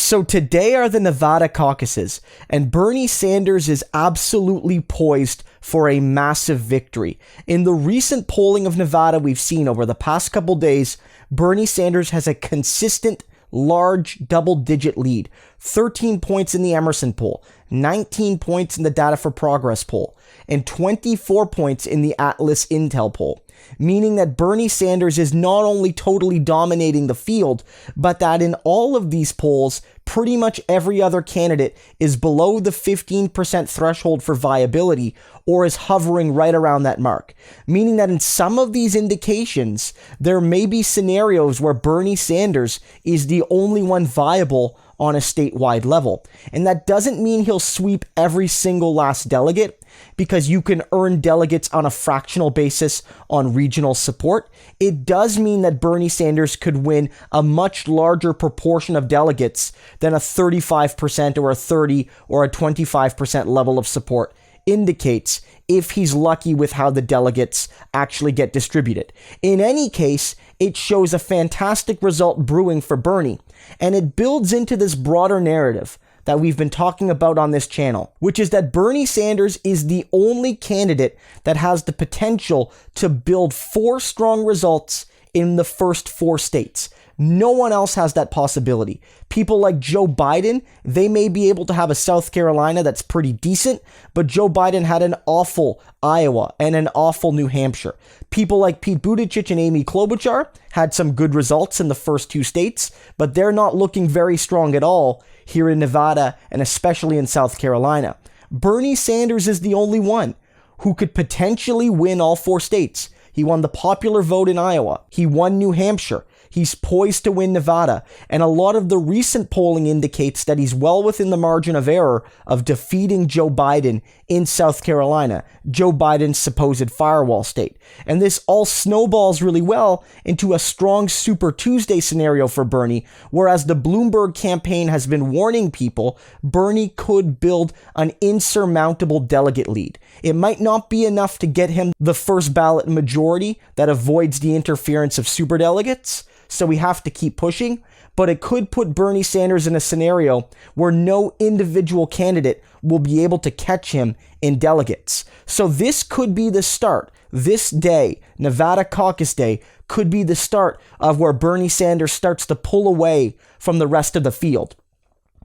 So today are the Nevada caucuses, and Bernie Sanders is absolutely poised for a massive victory. In the recent polling of Nevada we've seen over the past couple days, Bernie Sanders has a consistent large double-digit lead. 13 points in the Emerson poll, 19 points in the Data for Progress poll, and 24 points in the Atlas Intel poll, meaning that Bernie Sanders is not only totally dominating the field, but that in all of these polls, pretty much every other candidate is below the 15% threshold for viability or is hovering right around that mark, meaning that in some of these indications, there may be scenarios where Bernie Sanders is the only one viable on a statewide level. And that doesn't mean he'll sweep every single last delegate, because you can earn delegates on a fractional basis on regional support. It does mean that Bernie Sanders could win a much larger proportion of delegates than a 35% or a 30 or a 25% level of support indicates, if he's lucky with how the delegates actually get distributed. In any case, it shows a fantastic result brewing for Bernie, and it builds into this broader narrative that we've been talking about on this channel, which is that Bernie Sanders is the only candidate that has the potential to build 4 strong results in the first 4 states. No one else has that possibility. People like Joe Biden, they may be able to have a South Carolina that's pretty decent, but Joe Biden had an awful Iowa and an awful New Hampshire. People like Pete Buttigieg and Amy Klobuchar had some good results in the first 2 states, but they're not looking very strong at all here in Nevada and especially in South Carolina. Bernie Sanders is the only one who could potentially win all 4 states. He won the popular vote in Iowa. He won New Hampshire. He's poised to win Nevada, and a lot of the recent polling indicates that he's well within the margin of error of defeating Joe Biden in South Carolina, Joe Biden's supposed firewall state. And this all snowballs really well into a strong Super Tuesday scenario for Bernie, whereas the Bloomberg campaign has been warning people Bernie could build an insurmountable delegate lead. It might not be enough to get him the first ballot majority that avoids the interference of superdelegates, so we have to keep pushing, but it could put Bernie Sanders in a scenario where no individual candidate will be able to catch him in delegates. So this could be the start. This day, Nevada Caucus Day, could be the start of where Bernie Sanders starts to pull away from the rest of the field.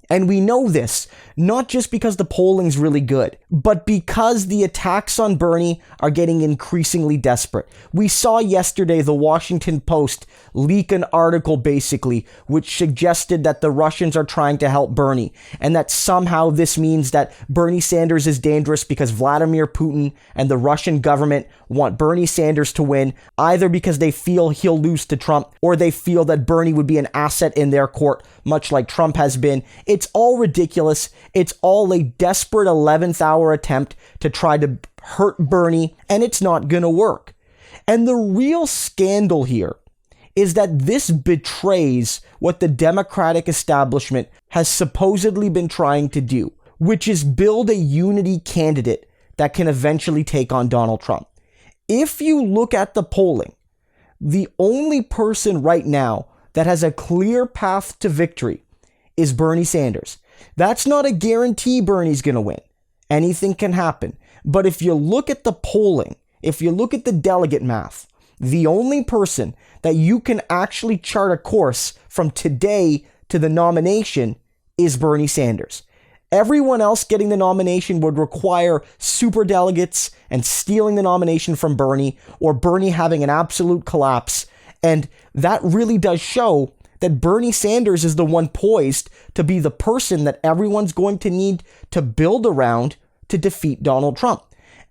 And we know this, not just because the polling's really good, but because the attacks on Bernie are getting increasingly desperate. We saw yesterday the Washington Post leak an article basically, which suggested that the Russians are trying to help Bernie, and that somehow this means that Bernie Sanders is dangerous because Vladimir Putin and the Russian government want Bernie Sanders to win, either because they feel he'll lose to Trump, or they feel that Bernie would be an asset in their court, much like Trump has been. It's all ridiculous. It's all a desperate 11th hour attempt to try to hurt Bernie, and it's not going to work. And the real scandal here is that this betrays what the Democratic establishment has supposedly been trying to do, which is build a unity candidate that can eventually take on Donald Trump. If you look at the polling, the only person right now that has a clear path to victory is Bernie Sanders. That's not a guarantee Bernie's going to win. Anything can happen. But if you look at the polling, if you look at the delegate math, the only person that you can actually chart a course from today to the nomination is Bernie Sanders. Everyone else getting the nomination would require superdelegates and stealing the nomination from Bernie, or Bernie having an absolute collapse. And that really does show that Bernie Sanders is the one poised to be the person that everyone's going to need to build around to defeat Donald Trump.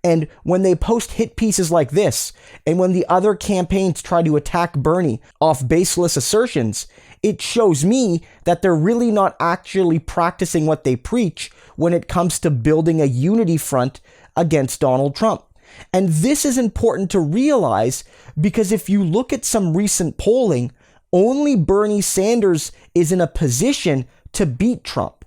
And when they post hit pieces like this, and when the other campaigns try to attack Bernie off baseless assertions, it shows me that they're really not actually practicing what they preach when it comes to building a unity front against Donald Trump. And this is important to realize, because if you look at some recent polling, only Bernie Sanders is in a position to beat Trump.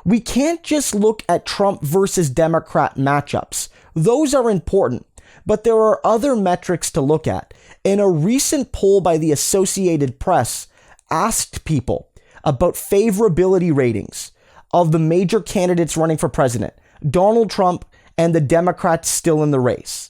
We can't just look at Trump versus Democrat matchups. Those are important, but there are other metrics to look at. In a recent poll by the Associated Press asked people about favorability ratings of the major candidates running for president, Donald Trump and the Democrats still in the race.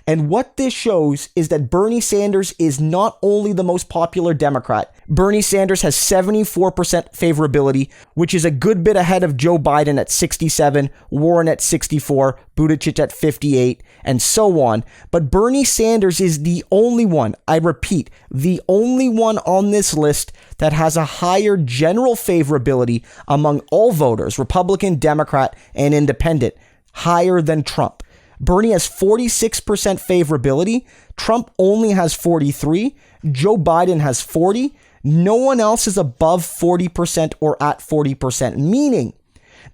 And what this shows is that Bernie Sanders is not only the most popular Democrat. Bernie Sanders has 74% favorability, which is a good bit ahead of Joe Biden at 67, Warren at 64, Buttigieg at 58, and so on. But Bernie Sanders is the only one, I repeat, the only one on this list that has a higher general favorability among all voters, Republican, Democrat, and Independent, higher than Trump. Bernie has 46% favorability. Trump only has 43. Joe Biden has 40. No one else is above 40% or at 40%, meaning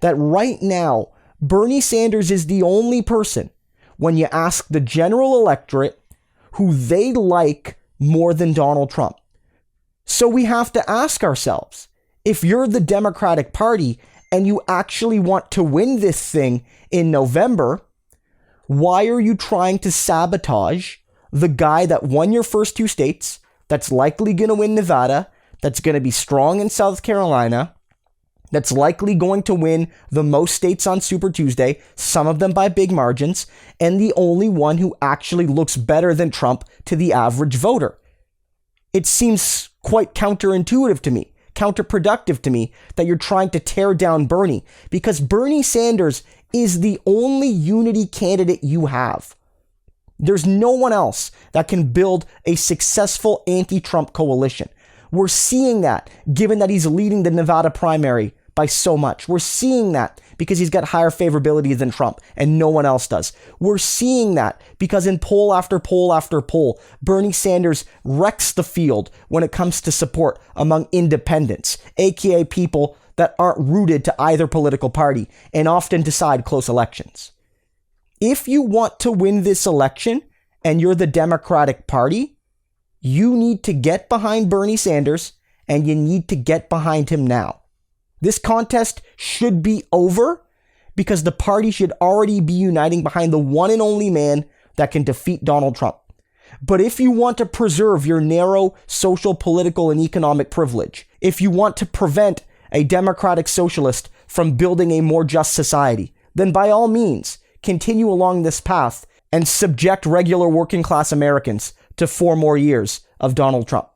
that right now, Bernie Sanders is the only person, when you ask the general electorate, who they like more than Donald Trump. So we have to ask ourselves, if you're the Democratic Party and you actually want to win this thing in November, why are you trying to sabotage the guy that won your first two states, that's likely going to win Nevada, that's going to be strong in South Carolina, that's likely going to win the most states on Super Tuesday, some of them by big margins, and the only one who actually looks better than Trump to the average voter? It seems quite counterintuitive to me, counterproductive to me, that you're trying to tear down Bernie, because Bernie Sanders is the only unity candidate you have. There's no one else that can build a successful anti-Trump coalition. We're seeing that, given that he's leading the Nevada primary by so much. We're seeing that because he's got higher favorability than Trump, and no one else does. We're seeing that because in poll after poll after poll, Bernie Sanders wrecks the field when it comes to support among independents, aka people that aren't rooted to either political party and often decide close elections. If you want to win this election and you're the Democratic Party, you need to get behind Bernie Sanders, and you need to get behind him now. This contest should be over because the party should already be uniting behind the one and only man that can defeat Donald Trump. But if you want to preserve your narrow social, political, and economic privilege, if you want to prevent a democratic socialist from building a more just society, then by all means, continue along this path and subject regular working class Americans to 4 more years of Donald Trump.